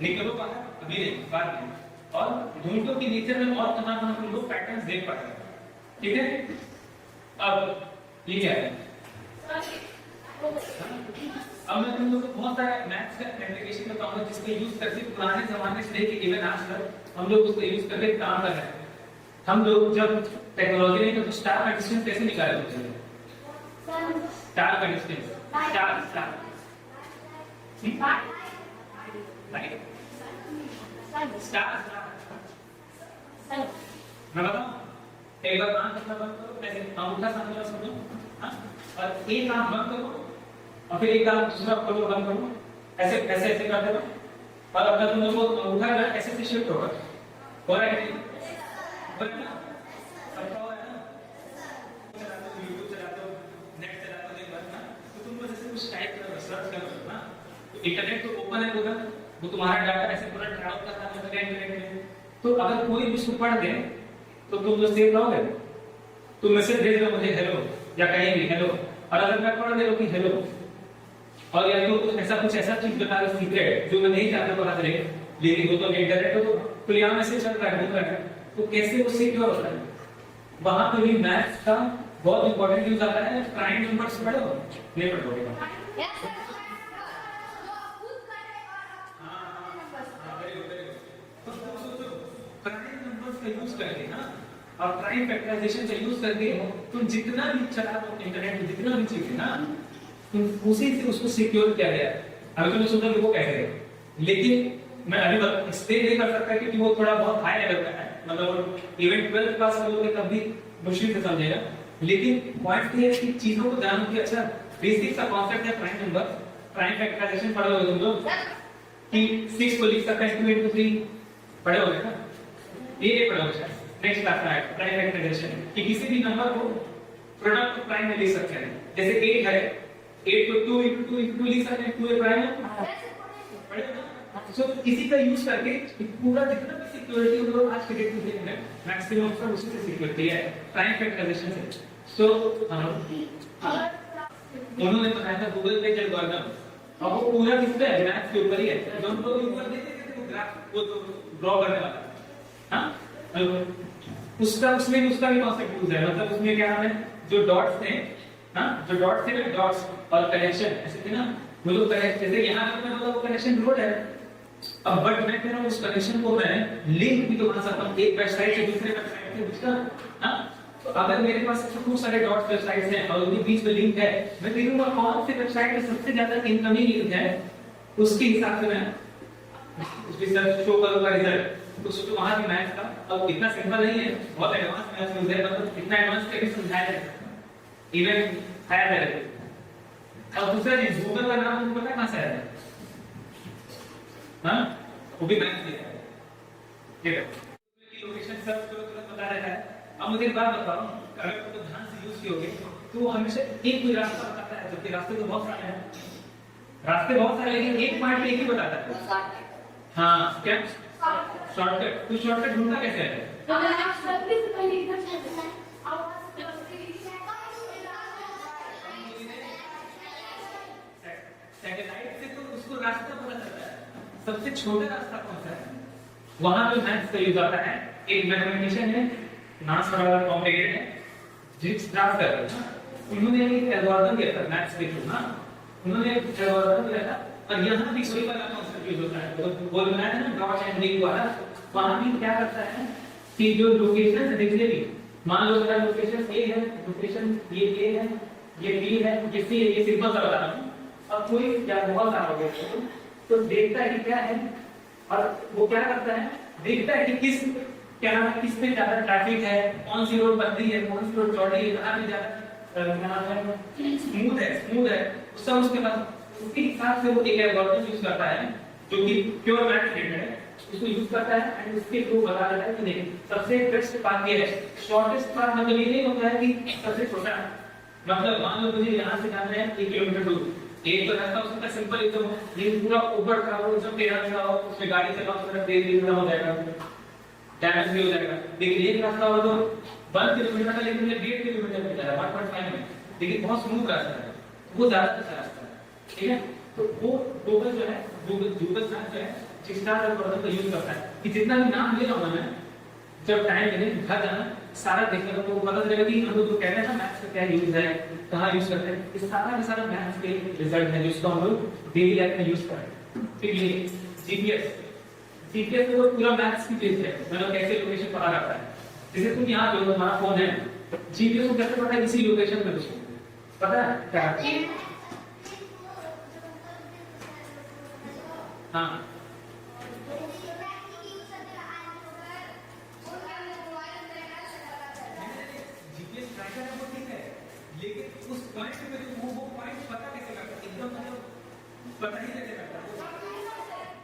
निकलो बाहर, अभी नहीं बाद में, और ढूंढो कि नेचर में और कहां-कहां तुम लोग पैटर्न्स देख पा रहे हो, ठीक है। अब ये क्या है, अब मैं तुम लोग को बहुत सारा मैथ्स का एप्लीकेशन बताऊंगा जिसका यूज करके पुराने जमाने से लेके इवन आज तक हम लोग उसको यूज करके काम कर रहे हैं। हम लोग जब टेक्नोलॉजी नहीं तो स्टार का डिस्टेंस कैसे निकाले होते हैं, स्टार का डिस्टेंस, स्टार राइट, स्टार मैं बताऊं, एक बार आंख अपना बंद करो, ऐसे अंगूठा सामने रख समझो, हाँ, और एक आंख बंद करो और फिर एक आंख दूसरा खोलो बंद करो, ऐसे ऐसे ऐसे करते रहो और अपना तुम लोग को अंगूठा ना ऐसे से शिफ्ट होगा, हो रहा है कि नहीं? हो रहा है ना? सबका हो रहा है ना? चलाते हो यूट्यूब चलाते हो, नेट चलाते हो, दिन भर ना, तो तुम लोग जैसे कुछ टाइप करो, सर्च करो ना, तो इंटरनेट तो ओपन है पूरा, वो तुम्हारा डाटा ऐसे पूरा ट्रैवल कर रहा है इंटरनेट में, तो अगर कोई भी उसको पढ़ दे तो तुम लोग सेव रहोगे, तुम मैसेज भेज दो मुझे हेलो या कहेंगे हेलो, और अगर मैं पढ़ दे रहा कि हेलो, और या तो कुछ ऐसा चीज बता दो सीक्रेट जो मैं नहीं चाहता पता चले, लेकिन वो तो इंटरनेट तो खुलेआम मैसेज चल रहा है, बोल रहा है, तो कैसे वो सिक्योर होता है? वहां पे भी मैथ्स का बहुत इंपॉर्टेंट यूज आता है। प्राइम नंबर्स पढ़ो, नहीं पढ़ोगे? यस सर, जो खुद करे और हाँ, वेरी गुड, वेरी गुड। तो सोचो प्राइम नंबर्स का यूज करके ना, और प्राइम फैक्टराइजेशन का यूज करके तुम जितना भी चला लो इंटरनेट में, जितना भी चीज है ना, तुम उसी से उसको सिक्योर किया गया है। अभी तुमने सोचा कि वो कैसे है, लेकिन मैं अभी एक्सप्लेन नहीं कर सकता क्योंकि वो थोड़ा बहुत हाई लेवल का है, मतलब इवन 12th क्लास में लोग तब भी मुश्किल से समझेगा, लेकिन पॉइंट ये है कि चीजों को जानो कि अच्छा बेसिक सा कॉन्सेप्ट है प्राइम नंबर, प्राइम फैक्टराइजेशन पढ़े होगे तुम लोग कि 6 को लिख सकते हैं 2 into 3 पढ़े होंगे ना, ये पढ़े होंगे शायद नेक्स्ट क्लास में आएगा प्राइम फैक्टराइजेशन कि किसी भी नंबर को प्रोडक्ट ऑफ प्राइम में लिख सकते हैं, जैसे 8 है, 8 को 2 into 2 into 2 लिख सकते हैं, 2 है प्राइम है, पढ़े हो ना? सो इसी का यूज करके पूरा जितना भी सिक्योरिटी हम लोग आज के डेट में देख रहे हैं, मैक्सिमम सब उसी से सिक्योरिटी है प्राइम फैक्टराइजेशन से। सो उन्होंने बनाया था गूगल पे एल्गोरिथम, और वो पूरा किस पे है? मैथ्स के ऊपर ही है, जो हम लोग यूज करते थे वो ग्राफ वो ड्रॉ करने वाला, हाँ, उसका उसमें भी कॉन्सेप्ट यूज है, मतलब उसमें क्या है, जो डॉट्स थे, हाँ, जो डॉट्स थे ना, डॉट्स और कनेक्शन ऐसे थे ना, वो लोग कनेक्ट, जैसे यहाँ पे मैं बोला वो कनेक्शन रोड है, अब बट मैं कह रहा हूँ उस कनेक्शन को मैं लिंक भी तो बना सकता हूँ एक वेबसाइट से दूसरे वेबसाइट से, उसका, हाँ, तो अगर मेरे पास खूब सारे डॉट्स वेबसाइट्स हैं और उनके बीच में लिंक है, मैं देखूंगा कौन सी वेबसाइट में सबसे ज्यादा इनकमिंग लिंक है, उसके हिसाब से मैं उसके साथ शो करूंगा रिजल्ट। तो सोचो वहां की मैथ्स का, अब इतना सिंपल नहीं है, बहुत एडवांस मैथ्स यूज है, मतलब इतना एडवांस करके समझाया जाए इवन हायर लेवल। और दूसरा चीज गूगल का नाम तुमको पता कहां से आया है? हाँ, वो भी मैथ्स से है, ठीक है, लोकेशन सर्च करो तुरंत बता देता है। अब मुझे एक बात बताओ, अगर तुम ध्यान से यूज कियोगे तो वो हमेशा एक कोई रास्ता बताता है, जबकि रास्ते तो बहुत सारे हैं, रास्ते बहुत सारे, लेकिन एक पॉइंट एक ही बताता है। हाँ, क्या शॉर्टकट? तू शॉर्टकट ढूंढना कैसे है? सैटेलाइट से तो उसको रास्ता पता चलता है, सबसे छोटा रास्ता कौन सा है? वहां पे मैथ्स का यूज आता है। एक मैथमेटिशियन है, नाम थोड़ा कॉम्प्लिकेटेड है, जिक्स ड्राफ्टर, उन्होंने एक एल्गोरिथम दिया था मैथ्स के थ्रू, हाँ, उन्होंने एक एल्गोरिथम दिया था, और यहाँ भी वही वाला कॉन्सेप्ट यूज होता है, तो वो बनाया था ना डॉट एंड लिंक वाला, वहां भी क्या करता है कि जो लोकेशन है देखिए भी, मान लो मेरा लोकेशन ए है, लोकेशन ये ए है, ये बी है, ये सी है, ये सिंपल सा बता रहा हूँ, और कोई या बहुत सारा हो गया तो देखता है कि क्या है, और वो क्या करता है, देखता है कि किस क्या नाम है, किस पे ज्यादा ट्रैफिक है, कौन सी रोड पतली है, कौन सी रोड चौड़ी है, कहाँ पे ज्यादा स्मूथ है, सब उसके पास, उसके हिसाब से वो एक एल्गोरिथम यूज करता है जो कि प्योर मैथ रिलेटेड है, उसको यूज करता है एंड उसके थ्रू बता देता है कि देखिए सबसे बेस्ट पाथ ये है। शॉर्टेस्ट पाथ मतलब ये नहीं होता है कि सबसे छोटा, मतलब मान लो मुझे यहाँ से जाना है 1 किलोमीटर दूर, एक तो रास्ता उसका सिंपल एकदम, लेकिन पूरा ऊपर का वो जब तेरा हो उसमें गाड़ी चलाओ तो मेरा तेल भी हो जाएगा, डैमेज भी हो जाएगा। लेकिन एक रास्ता हो तो 1 किलोमीटर का, लेकिन मुझे 1.5 किलोमीटर में जाएगा 1.5 में, लेकिन बहुत स्मूथ रास्ता है, वो ज्यादा अच्छा रास्ता है, ठीक है। तो वो गूगल जो है, गूगल मैप जो है जिसका एल्गोरिथम का यूज करता है कि जितना भी नाम ले रहा हूं मैं, जब टाइम मिले घर जाना सारा देखने को पता चलेगा कि हम लोग जो कहते हैं ना मैथ्स का क्या यूज है, कहाँ यूज करते हैं, इस सारा का सारा मैथ्स के रिजल्ट है जिसको हम लोग डेली लाइफ में यूज करते हैं। फिर ये जीपीएस में वो पूरा मैथ्स की चीज है, मतलब कैसे लोकेशन पता करता है। जैसे तुम यहाँ जो हमारा फोन है, जीपीएस को कैसे पता है इसी लोकेशन में तुझको पता है क्या? हाँ, राइटर है वो ठीक है, लेकिन उस पॉइंट पे वो पॉइंट पता कैसे करता है, एकदम मतलब पता ही कैसे करता है।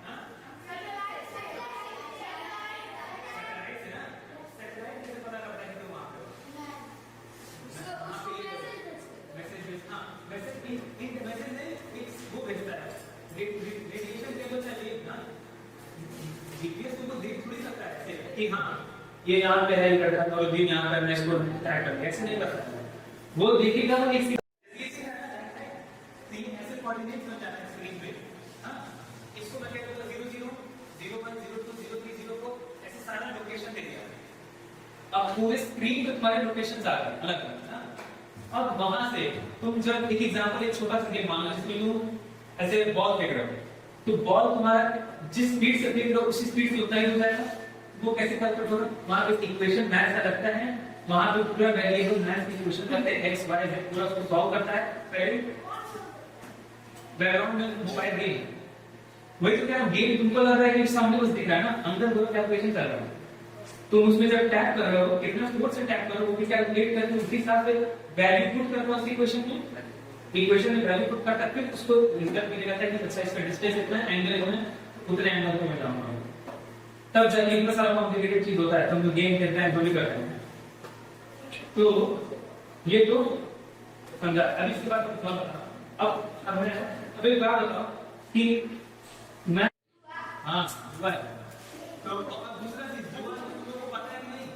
हाँ सैटेलाइट से ना, सैटेलाइट कैसे पता करता है कि वहाँ पे मैसेज, हाँ मैसेज नहीं, वो भेजता है रेडिएशन केबल से वेव ना, जीपीएस को देख थोड़ी सकता है कि हाँ ये यहाँ पे है करता है और भी यहाँ पे मैं इसको ट्रैक करता है, ऐसे नहीं करता है। वो देखेगा एक तीन ऐसे कोऑर्डिनेट्स में जाना है स्क्रीन पे, हाँ इसको मैं कहता हूँ 00 01 02 03 04 ऐसे सारा लोकेशन दे दिया। अब पूरे स्क्रीन पे तुम्हारे लोकेशंस आ गए अलग अलग, हाँ अब वहां से तुम जब एक एग्जांपल एक छोटा सा गेम मान लो जिसमें तुम ऐसे बॉल फेंक रहे हो, तो बॉल तुम्हारा जिस स्पीड से फेंक रहे हो उसी स्पीड से उतना ही हो जाएगा। वो कैसे कैलकुलेट होगा, वहां पे इक्वेशन मैथ का लगता है, वहां पे पूरा वेरिएबल मैथ की इक्वेशन करते हैं x y z पूरा उसको सॉल्व करता है। पहले बैकग्राउंड में मोबाइल गेम, वही तो क्या गेम तुमको लग रहा है कि सामने कुछ दिख रहा है ना, अंदर पूरा कैलकुलेशन चल रहा है। तुम उसमें जब टैप कर रहे हो कितना फोर्स से टैप करो वो भी कैलकुलेट करके उसी हिसाब से वैल्यू पुट करके उस इक्वेशन में वैल्यू पुट करता है, फिर उसको रिजल्ट मिलेगा कि अच्छा इसका डिस्टेंस इतना है, एंगल इतना है, उतने एंगल को मैं जाऊंगा, तब जाके इतना सारा कॉम्प्लिकेटेड चीज होता है। तुम तो गेम खेलते हैं थोड़ी करते हैं। तो ये तो समझा। अभी इसके बाद अब एक बात बताओ कि मैं हाँ तो दूसरा चीज जुआ को पता है कि नहीं,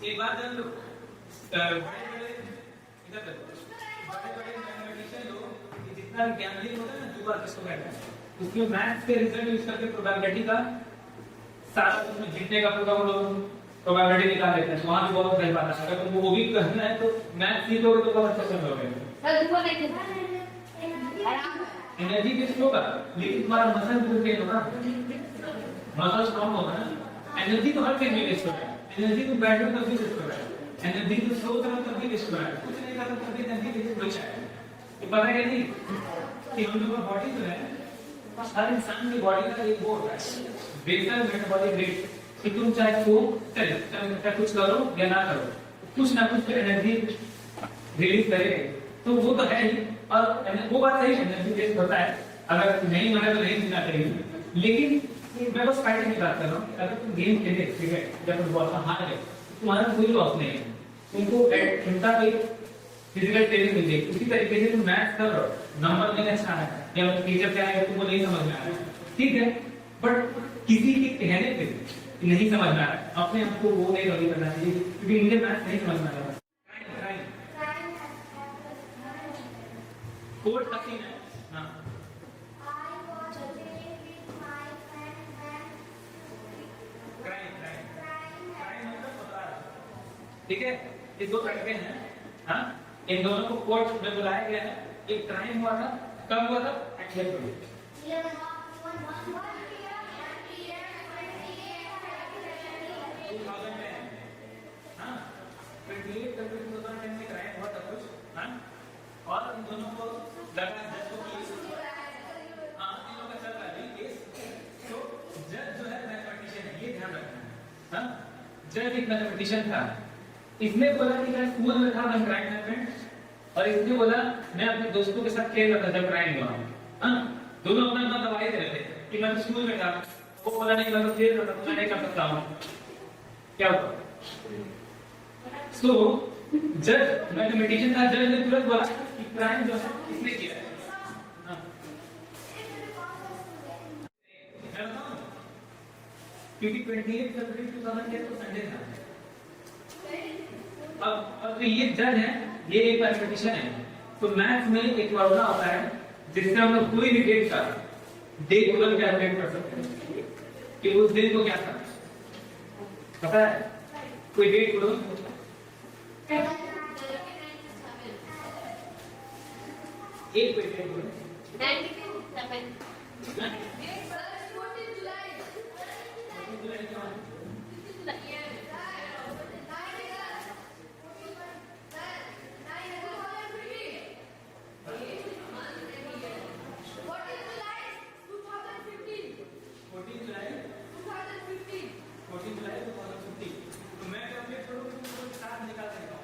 एक बात जान लो, बड़े मैथमेटिशियन लोग जितना ज्ञानी होता है ना जुआ किसको कहते हैं, उसमें मैथ्स के रिजल्ट यूज करके प्रोबेबिलिटी का सारा उसमें जीतने का प्रोबेबिलिटी निकाल लेते हैं। वहां भी बहुत सही बात है, अगर तुमको वो भी करना है तो मैथ्स सीखोगे तो बहुत अच्छा करोगे। एनर्जी बेस्ड होगा लेकिन तुम्हारा मसल भी ट्रेन होगा, मसल स्ट्रांग होगा ना। एनर्जी तो हर चीज में वेस्ट हो रहा है, एनर्जी तो बैटरी तब भी वेस्ट हो रहा है, एनर्जी तो स्लो करो तब भी वेस्ट हो रहा है, कुछ नहीं करो तब भी एनर्जी वेस्ट हो जाएगा। तो पता है नहीं कि हम लोग का बॉडी जो है, हर इंसान की बॉडी का एक वो होता है बेसल मेटाबॉलिक रेट, कि तुम चाहे तो चाहे कुछ करो या ना करो, कुछ ना कुछ एनर्जी रिलीज करेगा। तो वो तो है ही, और वो बात सही एनर्जी वेस्ट होता है, अगर नहीं माने तो नहीं जीना चाहिए। लेकिन मैं बस फाइटिंग की बात कर रहा हूँ, अगर तुम गेम खेले ठीक है, जब तुम बहुत हार गए तुम्हारा कोई लॉस नहीं है, तुमको घंटा पे फिजिकल ट्रेनिंग मिल जाएगी। उसी तरीके से तुम मैथ्स कर रहे हो, नंबर नहीं अच्छा है या टीचर क्या है तुमको नहीं समझ में आ रहा है, ठीक है, बट किसी के कहने पे नहीं समझ में आ रहा है, अपने आप को वो नहीं कभी करना चाहिए क्योंकि मुझे मैथ्स नहीं समझ में आ रहा। कोड कठिन है, हाँ ठीक है, ये दो लड़के हैं, हाँ इन दोनों को कोर्ट में बुलाया गया है। एक क्राइम हुआ था, कब हुआ था? 2010 में क्राइम हुआ था कुछ, हाँ और इन दोनों को लगा जज को केस, हाँ इन लोगों का चल रहा है केस। तो जज जो है मैथमेटिशियन है, ये ध्यान रखना, हाँ जज एक मैथमेटिशियन था। इसने बोला कि मैं स्कूल में था जब क्राइम हैपेंड, और इसने बोला मैं अपने दोस्तों के साथ खेल रहा था जब क्राइम हुआ, हाँ दोनों अपना अपना दवाई दे रहे थे कि मैं तो स्कूल में था, वो बोला नहीं मैं तो खेल रहा था, मैं नहीं कर सकता हूँ, क्या हुआ? सो जज मैथमेटिशियन था, जज ने तुरंत बोला कि क्राइम जो है इसने किया है, हाँ क्योंकि 28 फरवरी 2010 को संडे था। अब ये जज है, ये एक मैथमेटिशियन है, तो मैथ्स में एक फॉर्मूला होता है जिससे हम लोग कोई भी डेट का डेट तुरंत कैलकुलेट कर सकते हैं कि उस दिन को क्या था, पता है? कोई डेट बोलो, एक कोई डेट बोलो, 14 जुलाई 2015। तो मैं कैलकुलेट करूँ तो 7 निकाल सकता हूँ।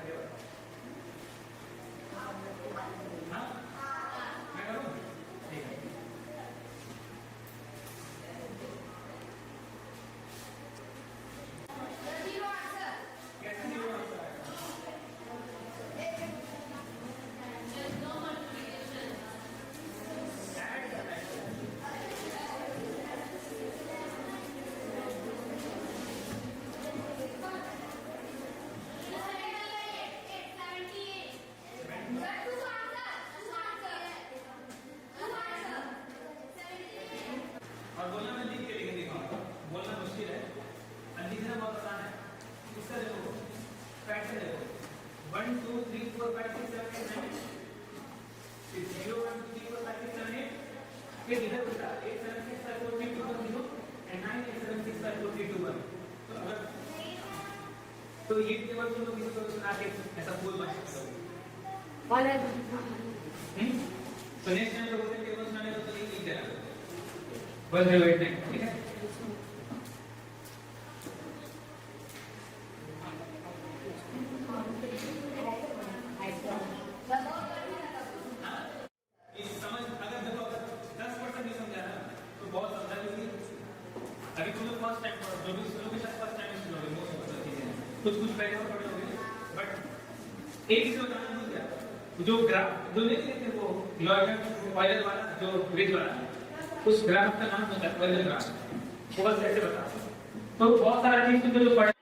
बताना है इसका देखो पैटर्न देखो 1 2 3 4 5 6 7 8 9 फिर 0 1 2 3 4 5 6 7 8 फिर इधर उल्टा 8 7 6 5 4 3 2 1 0 एंड 9 8 7 6 5 4 3 2 1 तो अगर तो ये टेबल तुम लोग किसी को सुना के ऐसा बोल बन सकते हो और तो नेक्स्ट टाइम लोगों को टेबल सुनाने को तो ये नहीं देना बस वेट नहीं ठीक है इस समझ अगर देखो अगर 10% नहीं समझा ना तो बहुत समझा क्योंकि अभी तुम लोग फर्स्ट टाइम जो भी सुनोगे शायद फर्स्ट टाइम सुनोगे मोस्ट ऑफ द चीजें कुछ कुछ पहले और पढ़े होंगे बट एक चीज बताना भूल गया जो ग्राफ जो नहीं थे वो लॉयड ऑयलर वाला जो ब्रिज वाला उस ग्राफ का नाम होता है ऑयलर ग्राफ वो बस ऐसे बता तो बहुत सारा चीज तुम जो पढ़े